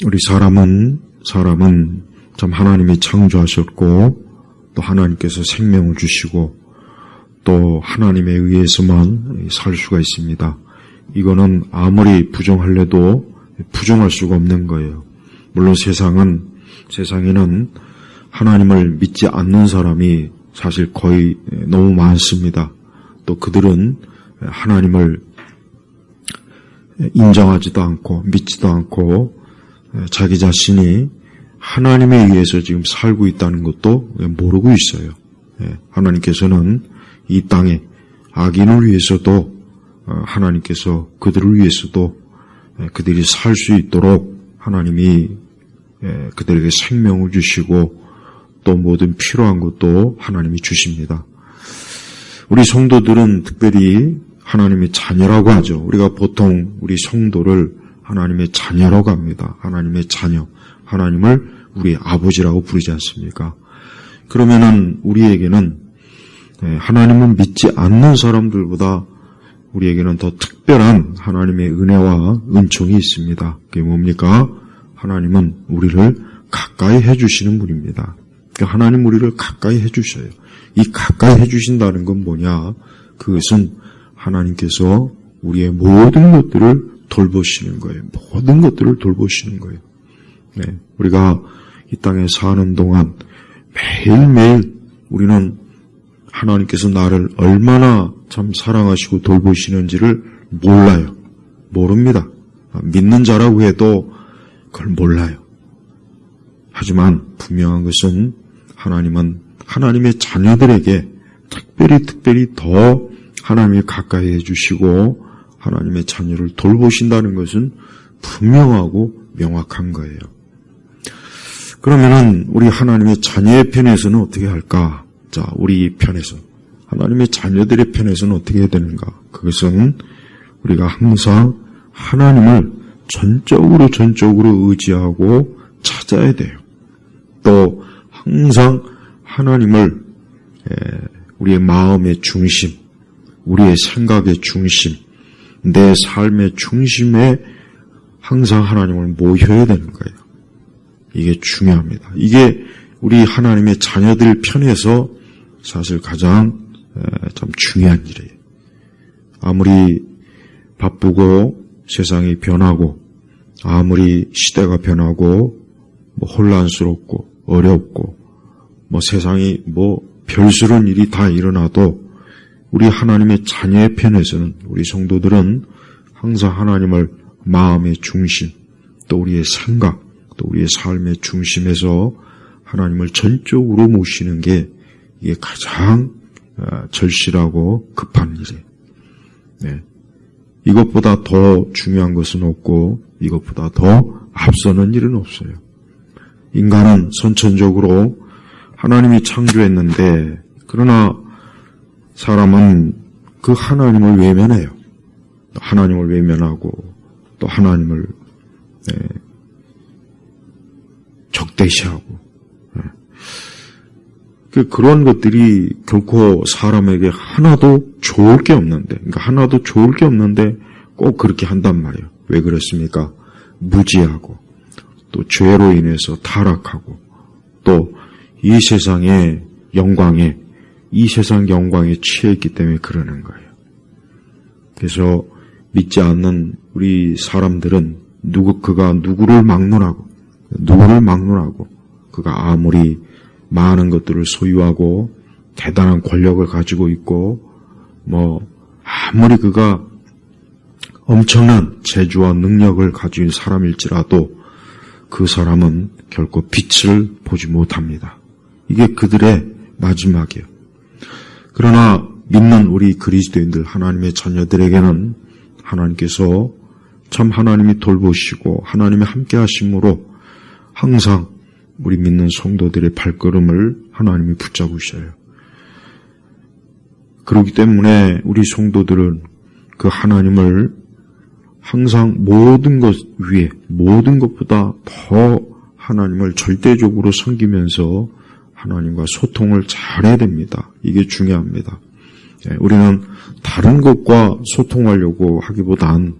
우리 사람은 참 하나님이 창조하셨고 또 하나님께서 생명을 주시고 또 하나님에 의해서만 살 수가 있습니다. 이거는 아무리 부정하려도 부정할 수가 없는 거예요. 물론 세상에는 하나님을 믿지 않는 사람이 사실 거의 너무 많습니다. 또 그들은 하나님을 인정하지도 않고 믿지도 않고 자기 자신이 하나님에 의해서 지금 살고 있다는 것도 모르고 있어요. 하나님께서는 이 땅에 악인을 위해서도 하나님께서 그들을 위해서도 그들이 살 수 있도록 하나님이 그들에게 생명을 주시고 또 모든 필요한 것도 하나님이 주십니다. 우리 성도들은 특별히 하나님의 자녀라고 하죠. 우리가 보통 우리 성도를 하나님의 자녀라고 합니다. 하나님의 자녀, 하나님을 우리 아버지라고 부르지 않습니까? 그러면은 우리에게는 하나님을 믿지 않는 사람들보다 우리에게는 더 특별한 하나님의 은혜와 은총이 있습니다. 그게 뭡니까? 하나님은 우리를 가까이 해주시는 분입니다. 그러니까 하나님 우리를 가까이 해주셔요. 이 가까이 해주신다는 건 뭐냐? 그것은 하나님께서 우리의 모든 것들을 돌보시는 거예요. 모든 것들을 돌보시는 거예요. 우리가 이 땅에 사는 동안 매일매일 우리는 하나님께서 나를 얼마나 참 사랑하시고 돌보시는지를 몰라요. 모릅니다. 믿는 자라고 해도 그걸 몰라요. 하지만 분명한 것은 하나님은 하나님의 자녀들에게 특별히 더 하나님이 가까이 해주시고 하나님의 자녀를 돌보신다는 것은 분명하고 명확한 거예요. 그러면은 우리 하나님의 자녀의 편에서는 어떻게 할까? 자, 우리 편에서 하나님의 자녀들의 편에서는 어떻게 해야 되는가? 그것은 우리가 항상 하나님을 전적으로 의지하고 찾아야 돼요. 또 항상 하나님을 우리의 마음의 중심, 우리의 생각의 중심, 내 삶의 중심에 항상 하나님을 모셔야 되는 거예요. 이게 중요합니다. 이게 우리 하나님의 자녀들 편에서 사실 가장 참 중요한 일이에요. 아무리 바쁘고 세상이 변하고 아무리 시대가 변하고 혼란스럽고 어렵고 세상이 별스러운 일이 다 일어나도 우리 하나님의 자녀의 편에서는 우리 성도들은 항상 하나님을 마음의 중심, 또 우리의 생각, 또 우리의 삶의 중심에서 하나님을 전적으로 모시는 게 이게 가장 절실하고 급한 일이에요. 이것보다 더 중요한 것은 없고 이것보다 더 앞서는 일은 없어요. 인간은 선천적으로 하나님이 창조했는데 그러나 사람은 그 하나님을 외면해요. 하나님을 외면하고 또 하나님을 적대시하고 그런 것들이 결코 사람에게 하나도 좋을 게 없는데 꼭 그렇게 한단 말이에요. 왜 그렇습니까? 무지하고 또 죄로 인해서 타락하고 또 이 세상의 영광에 취해있기 때문에 그러는 거예요. 그래서 믿지 않는 우리 사람들은 그가 누구를 막론하고 그가 아무리 많은 것들을 소유하고 대단한 권력을 가지고 있고 아무리 그가 엄청난 재주와 능력을 가진 사람일지라도 그 사람은 결코 빛을 보지 못합니다. 이게 그들의 마지막이에요. 그러나 믿는 우리 그리스도인들 하나님의 자녀들에게는 하나님께서 참 하나님이 돌보시고 하나님이 함께 하심으로 항상 우리 믿는 성도들의 발걸음을 하나님이 붙잡으셔요. 그렇기 때문에 우리 성도들은 그 하나님을 항상 모든 것 위에 모든 것보다 더 하나님을 절대적으로 섬기면서 하나님과 소통을 잘해야 됩니다. 이게 중요합니다. 우리는 다른 것과 소통하려고 하기보단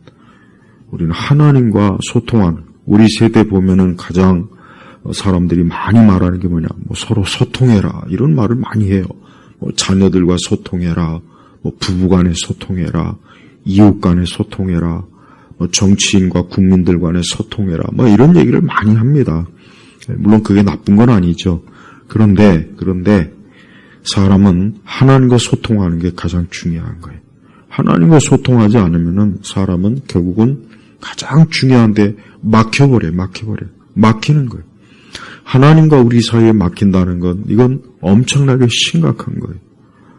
우리는 하나님과 소통하는 우리 세대 보면은 가장 사람들이 많이 말하는 게 뭐냐, 뭐 서로 소통해라, 이런 말을 많이 해요. 뭐 자녀들과 소통해라, 뭐 부부간에 소통해라, 이웃 간에 소통해라, 뭐 정치인과 국민들 간에 소통해라, 뭐 이런 얘기를 많이 합니다. 물론 그게 나쁜 건 아니죠. 그런데 사람은 하나님과 소통하는 게 가장 중요한 거예요. 하나님과 소통하지 않으면은 사람은 결국은 가장 중요한데 막히는 거예요. 하나님과 우리 사이에 막힌다는 건 이건 엄청나게 심각한 거예요.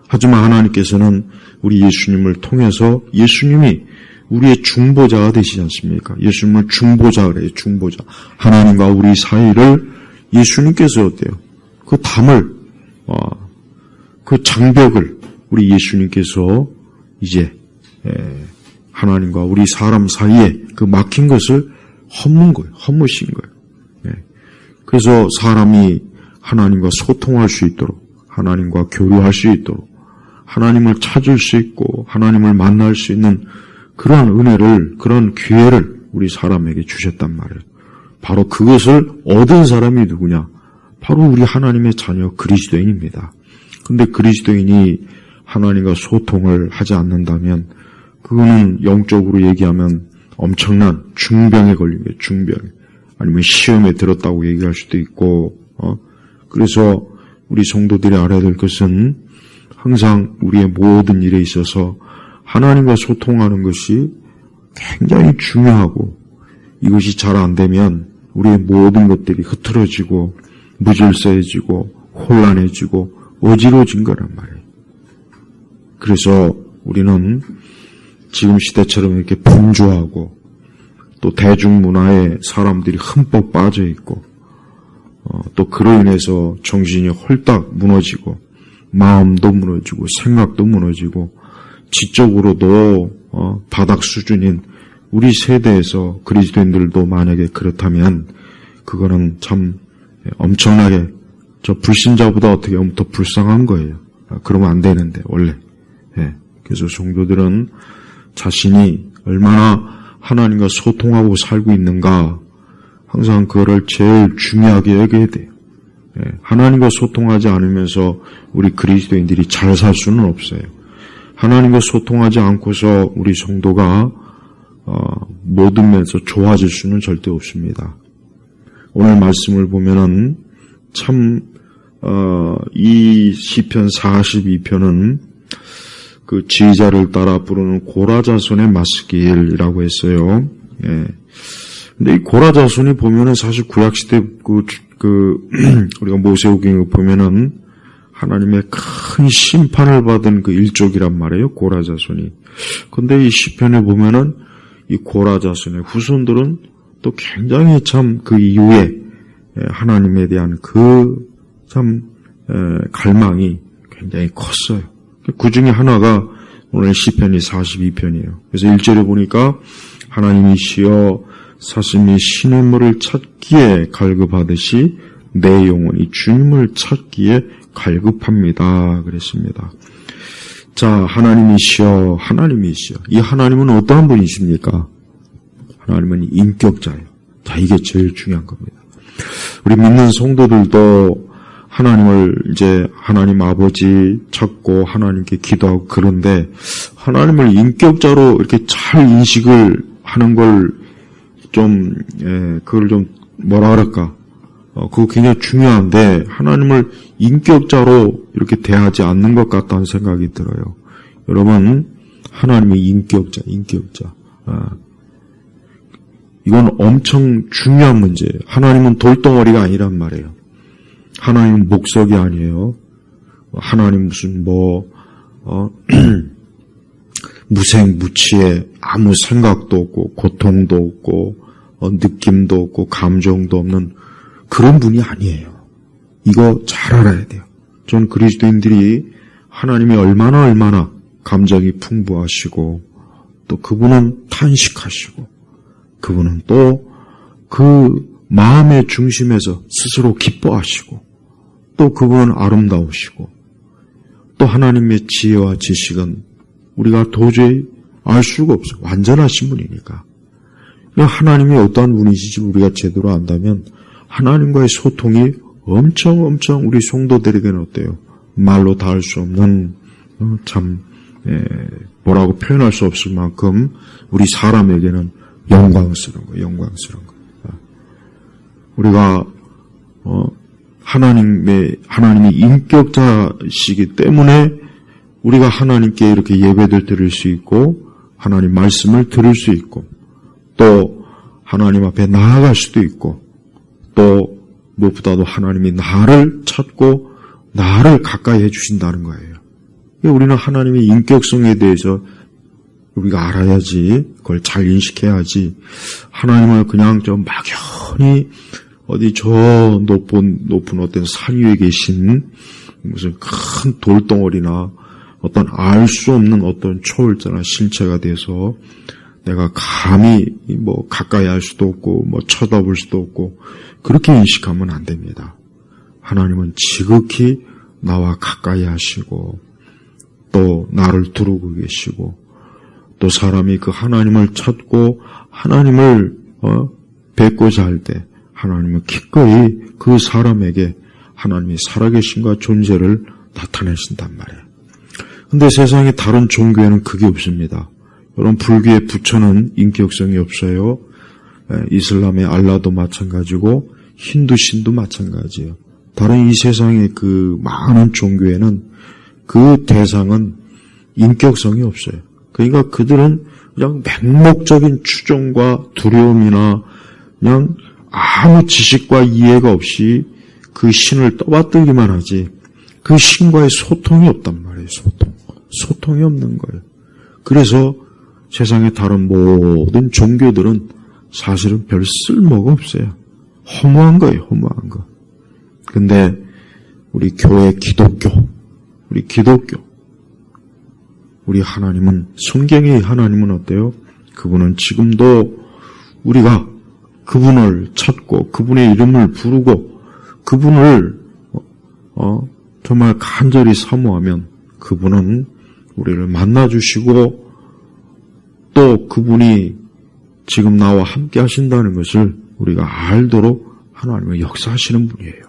하지만 하나님께서는 우리 예수님을 통해서 예수님이 우리의 중보자가 되시지 않습니까? 예수님은 중보자 그래요. 중보자. 하나님과 우리 사이를 예수님께서 어때요? 그 담을 그 장벽을 우리 예수님께서 이제 하나님과 우리 사람 사이에 그 막힌 것을 허무신 거예요. 그래서 사람이 하나님과 소통할 수 있도록, 하나님과 교류할 수 있도록, 하나님을 찾을 수 있고 하나님을 만날 수 있는 그런 은혜를, 그런 기회를 우리 사람에게 주셨단 말이에요. 바로 그것을 얻은 사람이 누구냐? 바로 우리 하나님의 자녀 그리스도인입니다. 근데 그리스도인이 하나님과 소통을 하지 않는다면 그거는 영적으로 얘기하면 엄청난 중병에 걸린 거예요. 중병. 아니면 시험에 들었다고 얘기할 수도 있고, 그래서 우리 성도들이 알아야 될 것은 항상 우리의 모든 일에 있어서 하나님과 소통하는 것이 굉장히 중요하고, 이것이 잘 안 되면 우리의 모든 것들이 흐트러지고 무질서해지고 혼란해지고 어지러워진 거란 말이에요. 그래서 우리는 지금 시대처럼 이렇게 분주하고 또 대중문화에 사람들이 흠뻑 빠져 있고 또 그로 인해서 정신이 홀딱 무너지고 마음도 무너지고 생각도 무너지고 지적으로도 바닥 수준인 우리 세대에서 그리스도인들도 만약에 그렇다면 그거는 참 엄청나게 저 불신자보다 어떻게 보면 더 불쌍한 거예요. 그러면 안 되는데 원래. 그래서 성도들은 자신이 얼마나 하나님과 소통하고 살고 있는가 항상 그거를 제일 중요하게 여겨야 돼요. 하나님과 소통하지 않으면서 우리 그리스도인들이 잘 살 수는 없어요. 하나님과 소통하지 않고서 우리 성도가 모든 면에서 좋아질 수는 절대 없습니다. 오늘 말씀을 보면은 참 이 시편 42편은 그 지휘자를 따라 부르는 고라자손의 맞스길이라고 했어요. 근데 이 고라자손이 보면은 사실 구약시대 우리가 모세오경을 보면은 하나님의 큰 심판을 받은 그 일족이란 말이에요. 고라자손이. 근데 이 시편에 보면은 이 고라자손의 후손들은 또 굉장히 참 그 이후에 하나님에 대한 그 참 갈망이 굉장히 컸어요. 그 중에 하나가 오늘 시편이 42편이에요. 그래서 1절에 보니까 하나님이시여 사슴이 시냇물을 찾기에 갈급하듯이 내 영혼이 주님을 찾기에 갈급합니다. 그랬습니다. 자, 하나님이시여. 이 하나님은 어떠한 분이십니까? 하나님은 인격자예요. 자, 이게 제일 중요한 겁니다. 우리 믿는 성도들도 하나님을 이제 하나님 아버지 찾고 하나님께 기도하고 그런데 하나님을 인격자로 이렇게 잘 인식을 하는 걸 좀, 그걸 좀 뭐라 그럴까? 그거 굉장히 중요한데 하나님을 인격자로 이렇게 대하지 않는 것 같다는 생각이 들어요. 여러분, 하나님의 인격자. 이건 엄청 중요한 문제예요. 하나님은 돌덩어리가 아니란 말이에요. 하나님은 목석이 아니에요. 하나님 무슨 무생무치에 아무 생각도 없고 고통도 없고 느낌도 없고 감정도 없는 그런 분이 아니에요. 이거 잘 알아야 돼요. 전 그리스도인들이 하나님이 얼마나 감정이 풍부하시고 또 그분은 탄식하시고 그분은 또 그 마음의 중심에서 스스로 기뻐하시고 또 그분은 아름다우시고 또 하나님의 지혜와 지식은 우리가 도저히 알 수가 없어요. 완전하신 분이니까. 하나님이 어떠한 분이신지 우리가 제대로 안다면 하나님과의 소통이 엄청 우리 성도들에게는 어때요? 말로 다 할 수 없는 뭐라고 표현할 수 없을 만큼 우리 사람에게는 영광스러운 거예요. 우리가 하나님이 인격자시기 때문에 우리가 하나님께 이렇게 예배를 드릴 수 있고 하나님 말씀을 들을 수 있고 또 하나님 앞에 나아갈 수도 있고 또 무엇보다도 하나님이 나를 찾고 나를 가까이 해주신다는 거예요. 우리는 하나님의 인격성에 대해서 우리가 알아야지, 그걸 잘 인식해야지, 하나님을 그냥 좀 막연히 어디 저 높은 어떤 산 위에 계신 무슨 큰 돌덩어리나 어떤 알 수 없는 어떤 초월자나 실체가 돼서 내가 감히 뭐 가까이 할 수도 없고 뭐 쳐다볼 수도 없고 그렇게 인식하면 안 됩니다. 하나님은 지극히 나와 가까이 하시고 또 나를 두르고 계시고 또 사람이 그 하나님을 찾고 하나님을 뵙고자 할 때 하나님은 기꺼이 그 사람에게 하나님이 살아계신과 존재를 나타내신단 말이에요. 근데 세상에 다른 종교에는 그게 없습니다. 여러분 불교의 부처는 인격성이 없어요. 이슬람의 알라도 마찬가지고 힌두신도 마찬가지예요. 다른 이 세상의 그 많은 종교에는 그 대상은 인격성이 없어요. 그러니까 그들은 그냥 맹목적인 추종과 두려움이나 그냥 아무 지식과 이해가 없이 그 신을 떠받들기만 하지 그 신과의 소통이 없단 말이에요. 소통이 없는 거예요. 그래서 세상의 다른 모든 종교들은 사실은 별 쓸모가 없어요. 허무한 거예요. 허무한 거. 근데 우리 교회 우리 하나님은, 성경의 하나님은 어때요? 그분은 지금도 우리가 그분을 찾고 그분의 이름을 부르고 그분을 정말 간절히 사모하면 그분은 우리를 만나주시고 또 그분이 지금 나와 함께 하신다는 것을 우리가 알도록 하나님은 역사하시는 분이에요.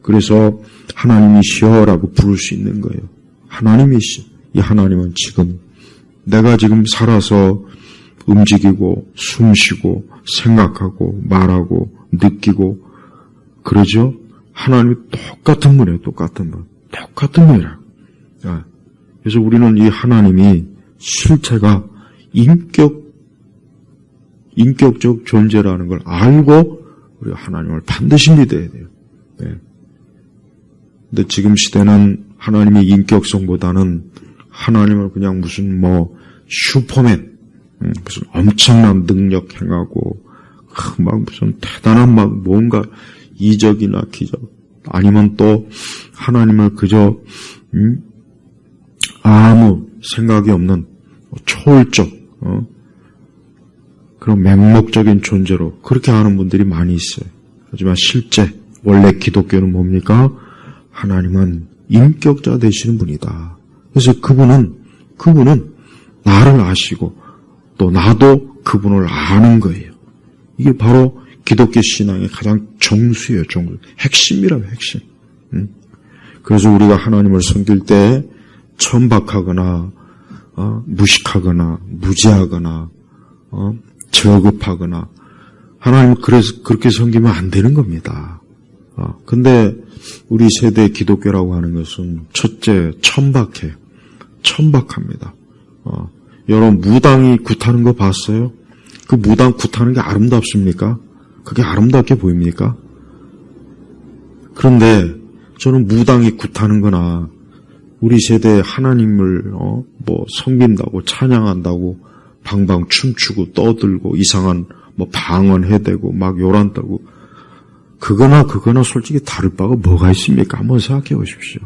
그래서 하나님이시여라고 부를 수 있는 거예요. 하나님이시. 이 하나님은 지금 내가 지금 살아서 움직이고 숨쉬고 생각하고 말하고 느끼고 그러죠? 하나님이 똑같은 분이에요. 똑같은 분이라고. 그래서 우리는 이 하나님이 실체가 인격적 존재라는 걸 알고 우리가 하나님을 반드시 믿어야 돼요. 근데 지금 시대는 하나님의 인격성보다는 하나님을 그냥 무슨 슈퍼맨, 무슨 엄청난 능력 행하고 막 무슨 대단한 막 뭔가 이적이나 기적 아니면 또 하나님을 그저 아무 생각이 없는 초월적 그런 맹목적인 존재로 그렇게 하는 분들이 많이 있어요. 하지만 실제 원래 기독교는 뭡니까? 하나님은 인격자 되시는 분이다. 그래서 그분은 나를 아시고 또 나도 그분을 아는 거예요. 이게 바로 기독교 신앙의 가장 정수예요. 정수. 핵심이라고 핵심. 그래서 우리가 하나님을 섬길 때 천박하거나 무식하거나 무지하거나 저급하거나 하나님을 그래서 그렇게 섬기면 안 되는 겁니다. 근데 우리 세대 기독교라고 하는 것은 첫째 천박합니다. 여러분 무당이 굿하는 거 봤어요? 그 무당 굿하는 게 아름답습니까? 그게 아름답게 보입니까? 그런데 저는 무당이 굿하는 거나 우리 세대에 하나님을 섬긴다고 찬양한다고 방방 춤추고 떠들고 이상한 방언 해대고 막 요란 떠고 그거나 솔직히 다를 바가 뭐가 있습니까? 한번 생각해 보십시오.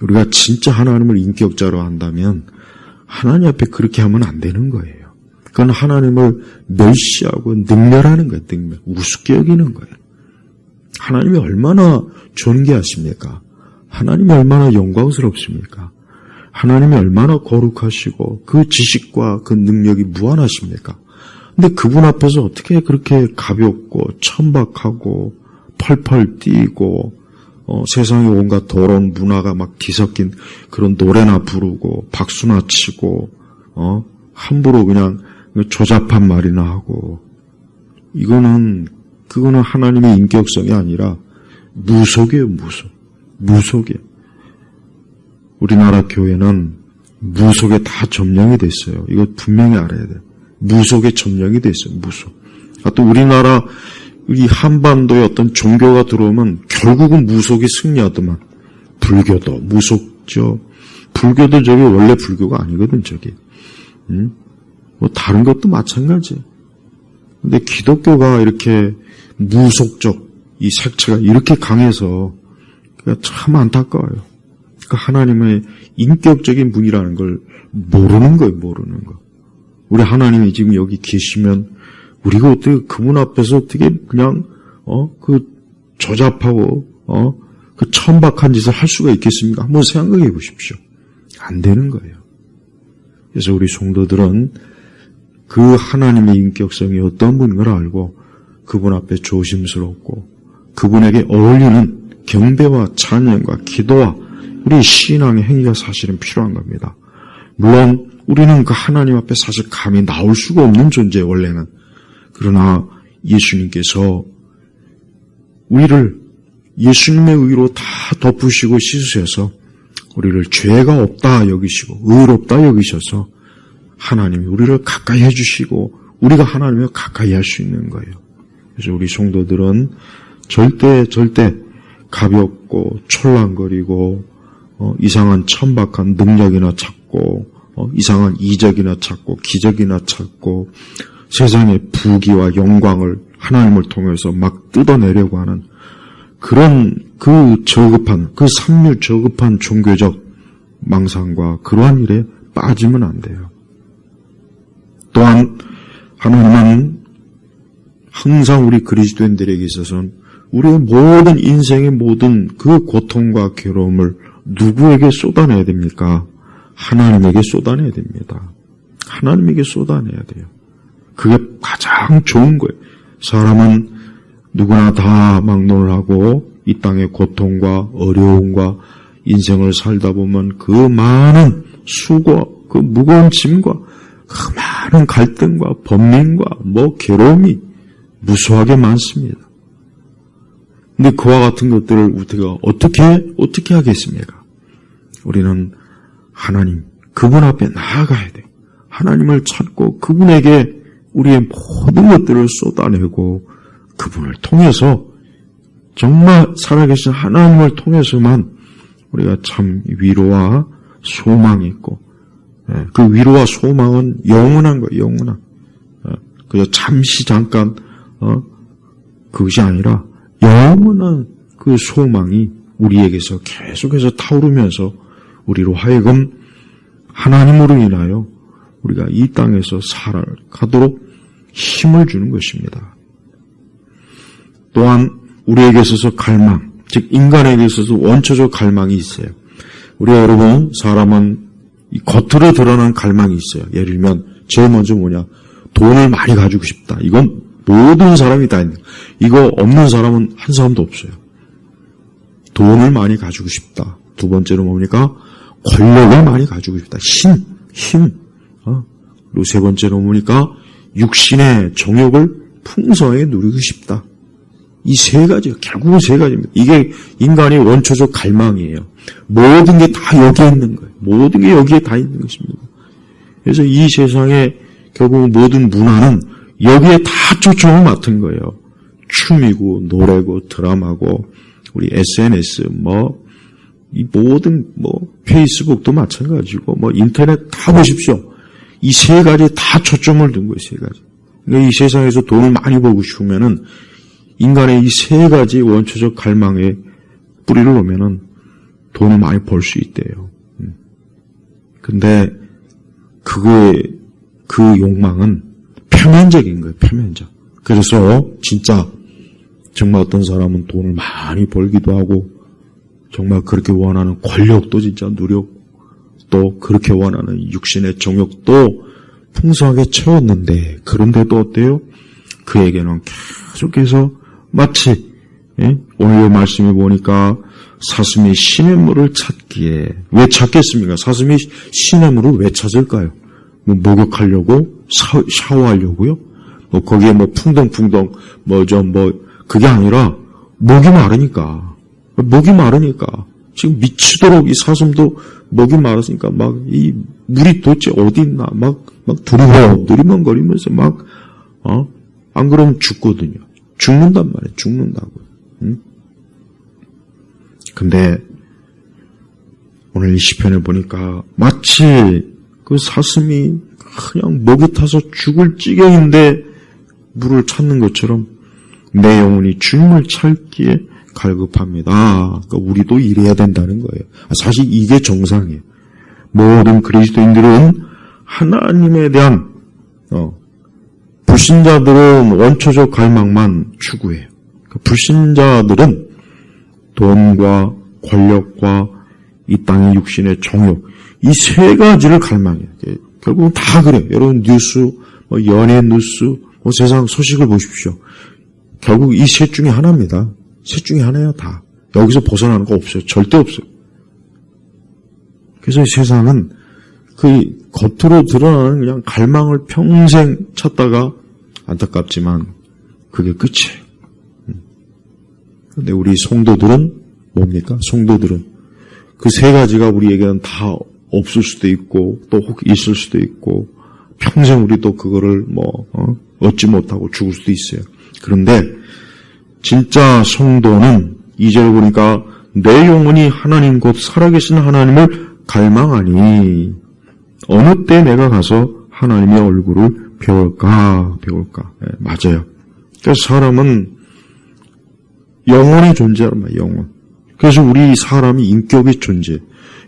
우리가 진짜 하나님을 인격자로 한다면 하나님 앞에 그렇게 하면 안 되는 거예요. 그건 하나님을 멸시하고 능멸하는 거예요. 우습게 여기는 거예요. 하나님이 얼마나 존귀하십니까? 하나님이 얼마나 영광스럽습니까? 하나님이 얼마나 거룩하시고 그 지식과 그 능력이 무한하십니까? 근데 그분 앞에서 어떻게 그렇게 가볍고 천박하고 펄펄 뛰고 세상에 온갖 더러운 문화가 막 뒤섞인 그런 노래나 부르고 박수나 치고 함부로 그냥 조잡한 말이나 하고 그거는 하나님의 인격성이 아니라 무속이에요. 무속이에요. 우리나라 교회는 무속에 다 점령이 됐어요. 이거 분명히 알아야 돼요. 무속에 점령이 됐어요. 무속. 또 우리나라 이 한반도에 어떤 종교가 들어오면 결국은 무속이 승리하더만. 불교도 무속죠. 불교도 저게 원래 불교가 아니거든 저게. 뭐 다른 것도 마찬가지. 근데 기독교가 이렇게 무속적 이 색채가 이렇게 강해서 참 안타까워요. 그러니까 하나님의 인격적인 분이라는 걸 모르는 거예요. 모르는 거. 우리 하나님이 지금 여기 계시면 우리가 어떻게 그분 앞에서 어떻게 그냥 그 조잡하고 그 천박한 짓을 할 수가 있겠습니까? 한번 생각해 보십시오. 안 되는 거예요. 그래서 우리 성도들은 그 하나님의 인격성이 어떤 분인 걸 알고 그분 앞에 조심스럽고 그분에게 어울리는 경배와 찬양과 기도와 우리 신앙의 행위가 사실은 필요한 겁니다. 물론 우리는 그 하나님 앞에 사실 감히 나올 수가 없는 존재예요, 원래는. 그러나 예수님께서 우리를 예수님의 의로 다 덮으시고 씻으셔서 우리를 죄가 없다 여기시고 의롭다 여기셔서 하나님이 우리를 가까이 해주시고 우리가 하나님을 가까이 할 수 있는 거예요. 그래서 우리 성도들은 절대 가볍고 촐랑거리고 이상한 천박한 능력이나 찾고 이상한 이적이나 찾고 기적이나 찾고 세상의 부귀와 영광을 하나님을 통해서 막 뜯어내려고 하는 그런 그 삼류 저급한 종교적 망상과 그러한 일에 빠지면 안 돼요. 또한 하나님은 항상 우리 그리스도인들에게 있어서는 우리의 모든 인생의 모든 그 고통과 괴로움을 누구에게 쏟아내야 됩니까? 하나님에게 쏟아내야 됩니다. 하나님에게 쏟아내야 돼요. 그게 가장 좋은 거예요. 사람은 누구나 다 막론을 하고 이 땅의 고통과 어려움과 인생을 살다 보면 그 많은 수고, 그 무거운 짐과 그 많은 갈등과 번민과 괴로움이 무수하게 많습니다. 근데 그와 같은 것들을 우리가 어떻게 하겠습니까? 우리는 하나님, 그분 앞에 나아가야 돼요. 하나님을 찾고 그분에게 우리의 모든 것들을 쏟아내고 그분을 통해서 정말 살아계신 하나님을 통해서만 우리가 참 위로와 소망이 있고 그 위로와 소망은 영원한 거예요. 영원한. 그저 잠시 잠깐 그것이 아니라 영원한 그 소망이 우리에게서 계속해서 타오르면서 우리로 하여금 하나님으로 인하여 우리가 이 땅에서 살아가도록 힘을 주는 것입니다. 또한 우리에게 있어서 갈망, 즉 인간에게 있어서 원초적 갈망이 있어요. 우리가 여러분 사람은 이 겉으로 드러난 갈망이 있어요. 예를 들면 제일 먼저 뭐냐, 돈을 많이 가지고 싶다. 이건 모든 사람이 다 있는. 이거 없는 사람은 한 사람도 없어요. 돈을 많이 가지고 싶다. 두 번째로 뭡니까? 권력을 많이 가지고 싶다. 힘. 그리고 세 번째로 뭡니까? 육신의 정욕을 풍성하게 누리고 싶다. 이 세 가지, 결국은 세 가지입니다. 이게 인간의 원초적 갈망이에요. 모든 게 다 여기에 있는 거예요. 모든 게 여기에 다 있는 것입니다. 그래서 이 세상에 결국 모든 문화는 여기에 다 초점을 맡은 거예요. 춤이고 노래고 드라마고 우리 SNS 이 모든 페이스북도 마찬가지고 인터넷 다 보십시오. 이 세 가지에 다 초점을 둔 거예요. 세 가지. 그러니까 이 세상에서 돈을 많이 벌고 싶으면은 인간의 이 세 가지 원초적 갈망에 뿌리를 놓으면은 돈을 많이 벌 수 있대요. 근데 그 욕망은 표면적인 거예요. 표면적. 그래서 진짜 정말 어떤 사람은 돈을 많이 벌기도 하고 정말 그렇게 원하는 권력도 진짜 누렸고 또 그렇게 원하는 육신의 정욕도 풍성하게 채웠는데, 그런데도 어때요? 그에게는 계속해서 마치, 오늘 말씀에 보니까 사슴이 시냇물을 찾기에, 왜 찾겠습니까? 사슴이 시냇물을 왜 찾을까요? 뭐 목욕하려고? 샤워하려고요? 뭐 거기에 뭐 풍덩풍덩 그게 아니라 목이 마르니까. 지금 미치도록 이 사슴도 목이 마르니까 막 이 물이 도대체 어디 있나 막 두리번거리면서 안 그러면 죽거든요. 죽는단 말이에요. 죽는다고. 근데 오늘 이 시편에 보니까 마치 그 사슴이 그냥 목이 타서 죽을 지경인데 물을 찾는 것처럼 내 영혼이 주님을 찾기에 갈급합니다. 그러니까 우리도 이래야 된다는 거예요. 사실 이게 정상이에요. 모든 그리스도인들은 하나님에 대한 불신자들은 원초적 갈망만 추구해요. 그러니까 불신자들은 돈과 권력과 이 땅의 육신의 정욕, 이 세 가지를 갈망해요. 결국은 다 그래요. 여러분 뉴스, 연예 뉴스, 세상 소식을 보십시오. 결국 이 셋 중에 하나입니다. 셋 중에 하나예요, 다. 여기서 벗어나는 거 없어요. 절대 없어요. 그래서 이 세상은 그 겉으로 드러나는 그냥 갈망을 평생 찾다가 안타깝지만 그게 끝이에요. 그런데 우리 성도들은 뭡니까? 성도들은 그 세 가지가 우리에게는 다 없을 수도 있고 또 혹 있을 수도 있고 평생 우리도 그거를 얻지 못하고 죽을 수도 있어요. 그런데 진짜 성도는 2절 보니까 내 영혼이 하나님 곧 살아계신 하나님을 갈망하니 어느 때 내가 가서 하나님의 얼굴을 배울까. 네, 맞아요. 그래서 사람은 영혼의 존재란 말이에요. 영혼. 그래서 우리 사람이 인격의 존재.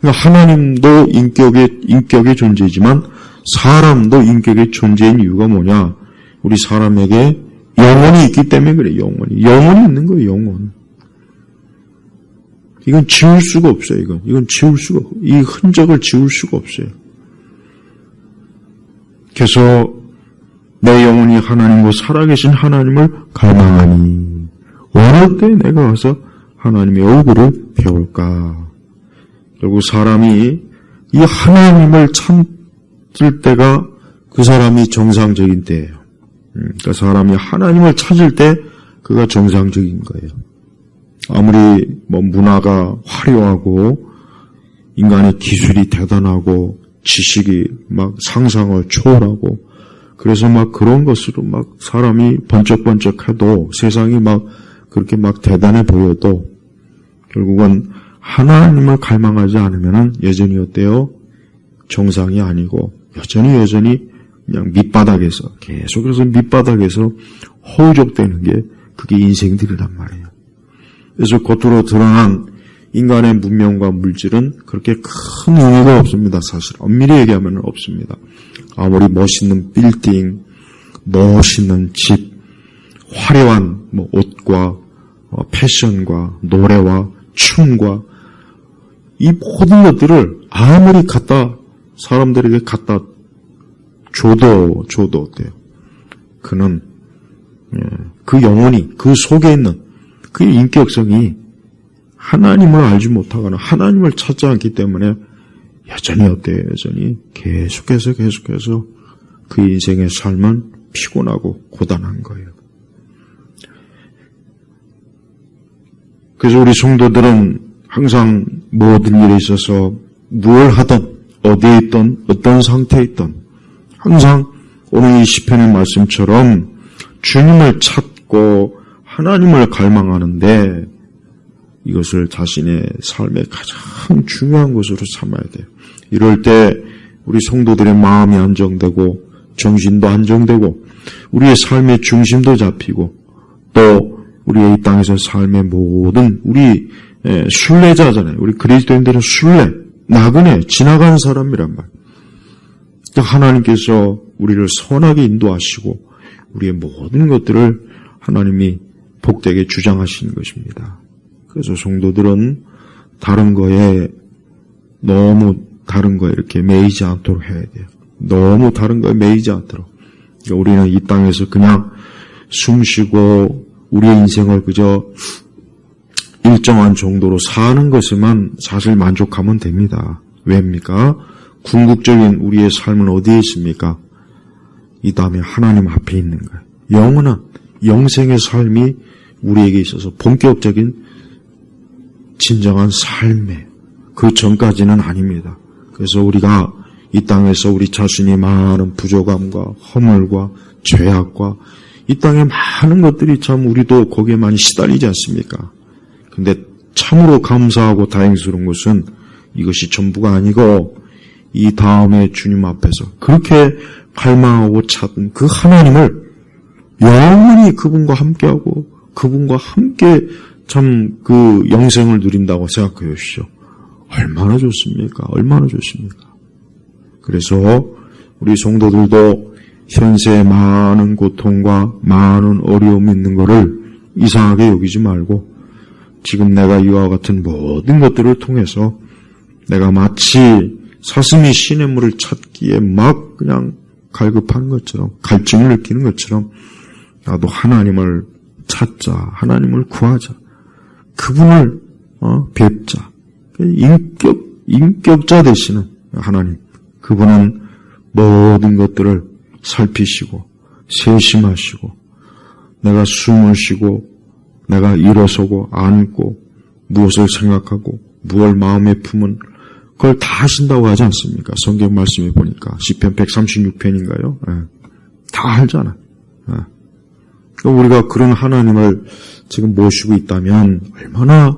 그러니까 하나님도 인격의 존재지만 사람도 인격의 존재인 이유가 뭐냐? 우리 사람에게 영혼이 있기 때문에 그래. 영혼이 있는 거예요. 영혼. 이건 지울 수가 없어요. 이건 지울 수가 없어요. 이 흔적을 지울 수가 없어요. 그래서 내 영혼이 하나님과 살아계신 하나님을 갈망하니 어느 때 내가 가서 하나님의 얼굴을 배울까. 결국 사람이 이 하나님을 찾을 때가 그 사람이 정상적인 때예요. 그러니까 사람이 하나님을 찾을 때 그가 정상적인 거예요. 아무리 문화가 화려하고 인간의 기술이 대단하고 지식이 막 상상을 초월하고 그래서 막 그런 것으로 막 사람이 번쩍번쩍해도 세상이 막 그렇게 막 대단해 보여도 결국은 하나님을 갈망하지 않으면은 여전히 어때요? 정상이 아니고 여전히 그냥 밑바닥에서 계속해서 밑바닥에서 허우적대는 게 그게 인생들이란 말이에요. 그래서 겉으로 드러난 인간의 문명과 물질은 그렇게 큰 의미가 없습니다. 사실 엄밀히 얘기하면 없습니다. 아무리 멋있는 빌딩, 멋있는 집, 화려한 옷과 패션과 노래와 춤과 이 모든 것들을 아무리 사람들에게 갖다 줘도 어때요? 그는 그 영혼이 그 속에 있는 그의 인격성이 하나님을 알지 못하거나 하나님을 찾지 않기 때문에 여전히 어때요? 여전히 계속해서 그 인생의 삶은 피곤하고 고단한 거예요. 그래서 우리 성도들은 항상 모든 일에 있어서 무엇을 하든 어디에 있든 어떤 상태에 있든 항상 오늘 이 시편의 말씀처럼 주님을 찾고 하나님을 갈망하는데 이것을 자신의 삶의 가장 중요한 것으로 삼아야 돼요. 이럴 때 우리 성도들의 마음이 안정되고 정신도 안정되고 우리의 삶의 중심도 잡히고 또 우리의 이 땅에서 삶의 모든 우리 순례자잖아요. 우리 그리스도인들은 순례, 나그네, 지나간 사람이란 말. 하나님께서 우리를 선하게 인도하시고 우리의 모든 것들을 하나님이 복되게 주장하시는 것입니다. 그래서 성도들은 너무 다른 거에 이렇게 매이지 않도록 해야 돼요. 너무 다른 거에 매이지 않도록. 그러니까 우리는 이 땅에서 그냥 숨쉬고 우리의 인생을 그저 일정한 정도로 사는 것에만 사실 만족하면 됩니다. 왜입니까? 궁극적인 우리의 삶은 어디에 있습니까? 이 다음에 하나님 앞에 있는 거예요. 영원한 영생의 삶이 우리에게 있어서 본격적인 진정한 삶에 그 전까지는 아닙니다. 그래서 우리가 이 땅에서 우리 자신이 많은 부족함과 허물과 죄악과 이 땅의 많은 것들이 참 우리도 거기에 많이 시달리지 않습니까? 근데 참으로 감사하고 다행스러운 것은 이것이 전부가 아니고 이 다음에 주님 앞에서 그렇게 갈망하고 찾은 그 하나님을 영원히 그분과 함께하고 그분과 함께 참 그 영생을 누린다고 생각해 보십시오. 얼마나 좋습니까? 얼마나 좋습니까? 그래서 우리 성도들도 현세의 많은 고통과 많은 어려움이 있는 것을 이상하게 여기지 말고 지금 내가 이와 같은 모든 것들을 통해서 내가 마치 사슴이 시냇물을 찾기에 막 그냥 갈급한 것처럼 갈증을 느끼는 것처럼 나도 하나님을 찾자, 하나님을 구하자, 그분을 뵙자. 인격자 되시는 하나님, 그분은 모든 것들을 살피시고 세심하시고 내가 숨을 쉬고 내가 일어서고 앉고 무엇을 생각하고 무엇을 마음에 품은 그걸 다 하신다고 하지 않습니까? 성경 말씀에 보니까 시편 136편인가요? 다 알잖아. 우리가 그런 하나님을 지금 모시고 있다면 얼마나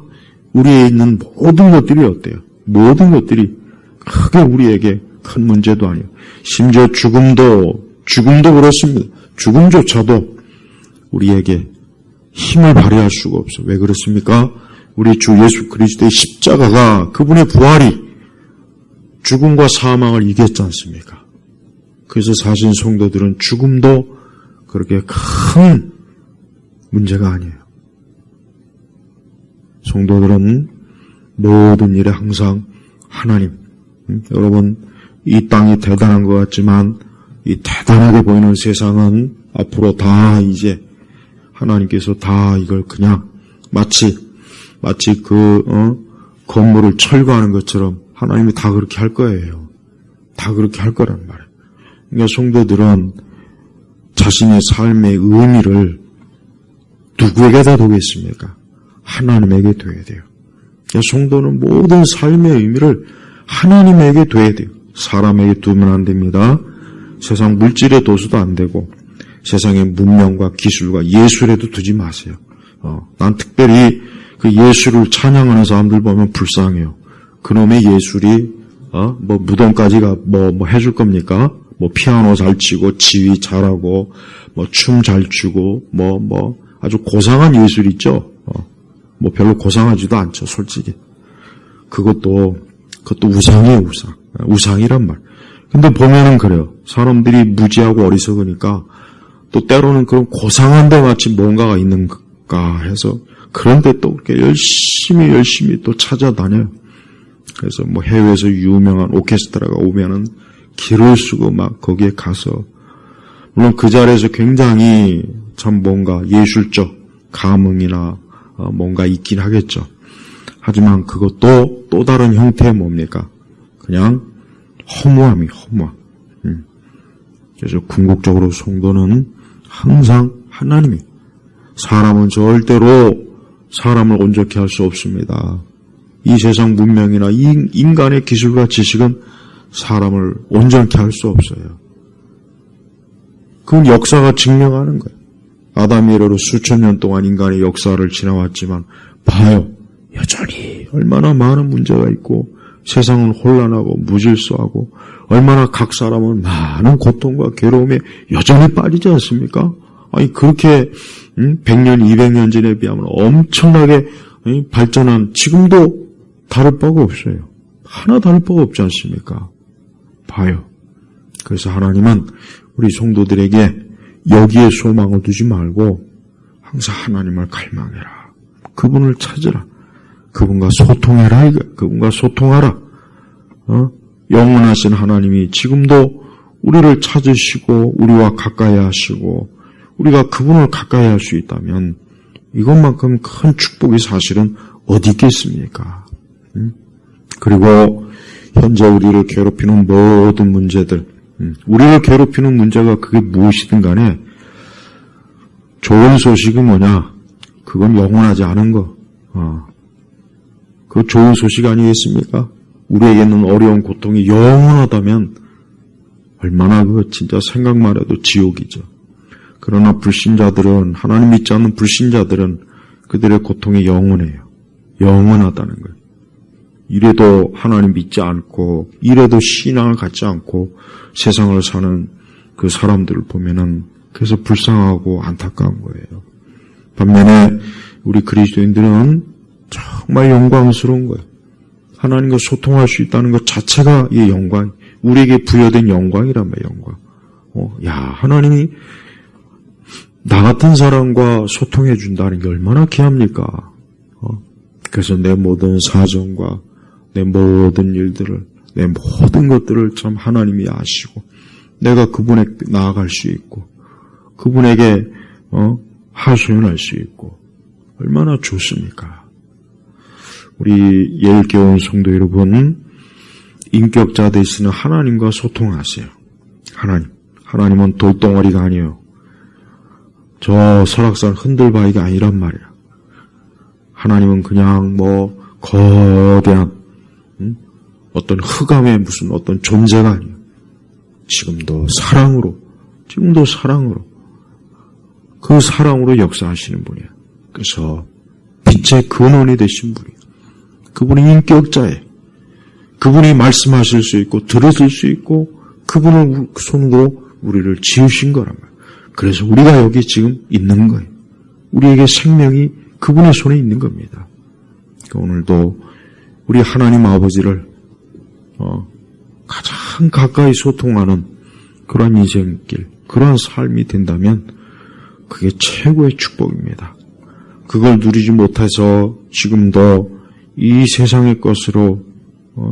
우리에 있는 모든 것들이 어때요? 모든 것들이 크게 우리에게 큰 문제도 아니에요. 심지어 죽음도 그렇습니다. 죽음조차도 우리에게 힘을 발휘할 수가 없어요. 왜 그렇습니까? 우리 주 예수 그리스도의 십자가가 그분의 부활이 죽음과 사망을 이겼지 않습니까? 그래서 사실 성도들은 죽음도 그렇게 큰 문제가 아니에요. 성도들은 모든 일에 항상 하나님, 여러분 이 땅이 대단한 것 같지만 이 대단하게 보이는 세상은 앞으로 다 이제 하나님께서 다 이걸 그냥 마치 건물을 철거하는 것처럼 하나님이 다 그렇게 할 거예요. 다 그렇게 할 거란 말이에요. 그러니까 성도들은 자신의 삶의 의미를 누구에게다 두겠습니까? 하나님에게 둬야 돼요. 그러니까 성도는 모든 삶의 의미를 하나님에게 둬야 돼요. 사람에게 두면 안 됩니다. 세상 물질에 둬서도 안 되고 세상의 문명과 기술과 예술에도 두지 마세요. 난 특별히 그 예술을 찬양하는 사람들 보면 불쌍해요. 그놈의 예술이 뭐 무덤까지가 뭐 해줄 겁니까? 뭐 피아노 잘 치고 지휘 잘하고 뭐 춤 잘 추고 뭐 아주 고상한 예술 있죠. 뭐 별로 고상하지도 않죠, 솔직히. 그것도 우상이에요, 우상이란 말. 근데 보면은 그래요. 사람들이 무지하고 어리석으니까 또 때로는 그런 고상한 데 마치 뭔가가 있는가 해서 그런데 또 이렇게 열심히 또 찾아다녀요. 그래서 뭐 해외에서 유명한 오케스트라가 오면은 길을 쓰고 막 거기에 가서 물론 그 자리에서 굉장히 참 뭔가 예술적 감흥이나 뭔가 있긴 하겠죠. 하지만 그것도 또 다른 형태의 뭡니까? 그냥 허무함. 그래서 궁극적으로 성도는 항상 하나님이 사람은 절대로 사람을 온전케 할 수 없습니다. 이 세상 문명이나 이 인간의 기술과 지식은 사람을 온전케 할 수 없어요. 그건 역사가 증명하는 거예요. 아담 이래로 수천 년 동안 인간의 역사를 지나왔지만 봐요. 여전히 얼마나 많은 문제가 있고 세상은 혼란하고 무질서하고 얼마나 각 사람은 많은 고통과 괴로움에 여전히 빠지지 않습니까? 아니 그렇게 100년, 200년 전에 비하면 엄청나게 발전한 지금도 다를 바가 없어요. 하나 다를 바가 없지 않습니까? 봐요. 그래서 하나님은 우리 성도들에게 여기에 소망을 두지 말고 항상 하나님을 갈망해라. 그분을 찾으라. 그분과 소통해라. 그분과 소통하라. 영원하신 하나님이 지금도 우리를 찾으시고 우리와 가까이 하시고 우리가 그분을 가까이 할 수 있다면 이것만큼 큰 축복이 사실은 어디 있겠습니까? 그리고 현재 우리를 괴롭히는 모든 문제들, 우리를 괴롭히는 문제가 그게 무엇이든 간에 좋은 소식이 뭐냐? 그건 영원하지 않은 거. 그 좋은 소식 아니겠습니까? 우리에게는 어려운 고통이 영원하다면 얼마나 그 진짜 생각만 해도 지옥이죠. 그러나 불신자들은, 하나님 믿지 않는 불신자들은 그들의 고통이 영원해요. 영원하다는 거예요. 이래도 하나님 믿지 않고 이래도 신앙을 갖지 않고 세상을 사는 그 사람들을 보면은 그래서 불쌍하고 안타까운 거예요. 반면에 우리 그리스도인들은 정말 영광스러운 거예요. 하나님과 소통할 수 있다는 것 자체가 이 영광, 우리에게 부여된 영광이란 말이에요. 영광. 하나님이 나 같은 사람과 소통해 준다는 게 얼마나 귀합니까? 그래서 내 모든 사정과 내 모든 일들을, 내 모든 것들을 참 하나님이 아시고 내가 그분에게 나아갈 수 있고 그분에게 하소연할 수 있고 얼마나 좋습니까? 우리 예일교원 성도 여러분, 인격자 되시는 하나님과 소통하세요. 하나님은 돌덩어리가 아니에요. 저 설악산 흔들바위가 아니란 말이야. 하나님은 그냥 거대한 어떤 흑암의 무슨 어떤 존재가 아니에요. 지금도 사랑으로 그 사랑으로 역사하시는 분이에요. 그래서 빛의 근원이 되신 분이에요. 그분이 인격자예요. 그분이 말씀하실 수 있고 들으실 수 있고 그분을 손으로 우리를 지으신 거란 말이에요. 그래서 우리가 여기 지금 있는 거예요. 우리에게 생명이 그분의 손에 있는 겁니다. 오늘도 우리 하나님 아버지를 가장 가까이 소통하는 그러한 인생길, 그러한 삶이 된다면 그게 최고의 축복입니다. 그걸 누리지 못해서 지금도 이 세상의 것으로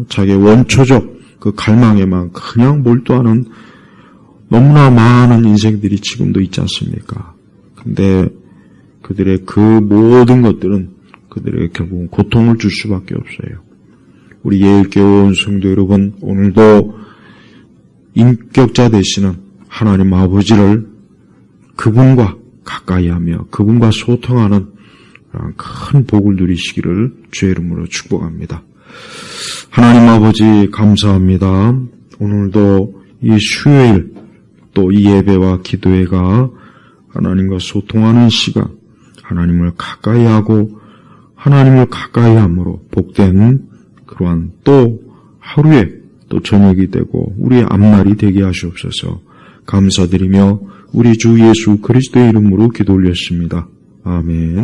자기의 원초적 그 갈망에만 그냥 몰두하는 너무나 많은 인생들이 지금도 있지 않습니까? 근데 그들의 그 모든 것들은 그들에게 결국은 고통을 줄 수밖에 없어요. 우리 예일교원 성도 여러분, 오늘도 인격자 되시는 하나님 아버지를 그분과 가까이 하며 그분과 소통하는 큰 복을 누리시기를 주의 이름으로 축복합니다. 하나님 아버지 감사합니다. 오늘도 이 수요일 또 이 예배와 기도회가 하나님과 소통하는 시간, 하나님을 가까이 하고 하나님을 가까이 함으로 복된 그러한 또 하루에 또 저녁이 되고 우리의 앞날이 되게 하시옵소서. 감사드리며 우리 주 예수 그리스도의 이름으로 기도 올렸습니다. 아멘.